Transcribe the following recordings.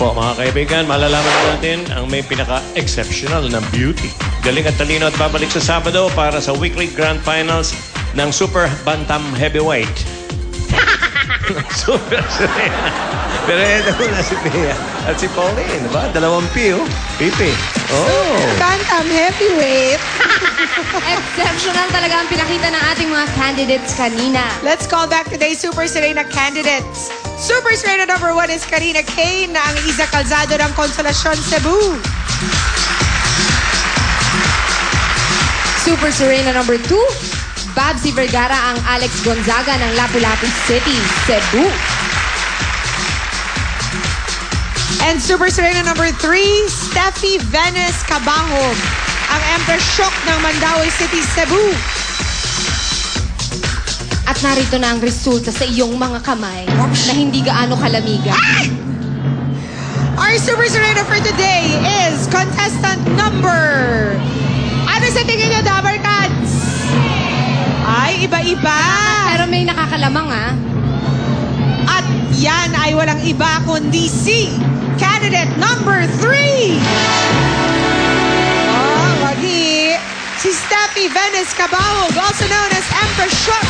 Opo, mga kaibigan, malalaman natin ang may pinaka-exceptional na beauty. Galing at talino at babalik sa Sabado para sa weekly grand finals ng Super Bantam Heavyweight. Super Serena. Pero ito na si Pia at si Pauline, diba? Dalawang P, oh. Pipi. Oh. Bantam Heavyweight. Exceptional talaga ang pinakita ng ating mga candidates kanina. Let's call back today's Super Serena candidates. Super Serena number 1 is Karina Kane na ang Iza Calzado ng Consolacion Cebu. Super Serena number 2, Babsy Vergara ang Alex Gonzaga ng Lapu-Lapu City, Cebu. And Super Serena number 3, Steffi Venice Cabahog, ang Empress Shock ng Mandaue City, Cebu. At narito na ang resulta sa iyong mga kamay na hindi gaano kalamiga. Our Super Serena for today is contestant number... Ano sa tingin niyo, Dabber Cats? Ay, iba-iba. Pero may nakakalamang, ah. At yan ay walang iba kundi si candidate number 3. Oh, wagi. Si Steffi Venice Cabahog, also known as Empress Shock.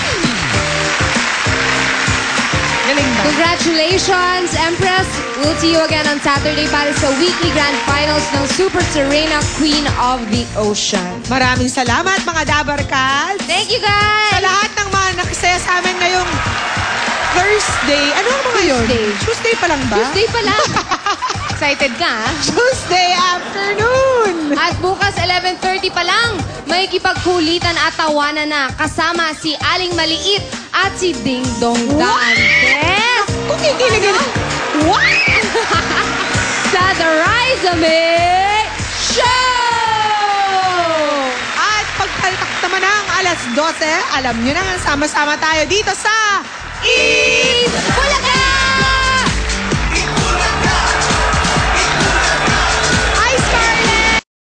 Galing ba? Congratulations, Empress! We'll see you again on Saturday para sa weekly grand finals ng Super Serena Queen of the Ocean. Maraming salamat mga Dabber Cats. Thank you, guys! Sa lahat ng mga nakisaya sa amin ngayong Thursday. Ano ang mga yun? Tuesday. Tuesday pa lang ba? Tuesday pa lang. Excited ka, ah? Tuesday afternoon. At bukas 11:30 pa lang, may kipagkulitan at tawanan na kasama si Aling Maliit at si Ding Dong Dantes. Kung kikiligin. What? Sa The Rise of Me Show! At pagpaltak naman ng alas 12, alam nyo na, sama-sama tayo dito sa Eat Bulaga!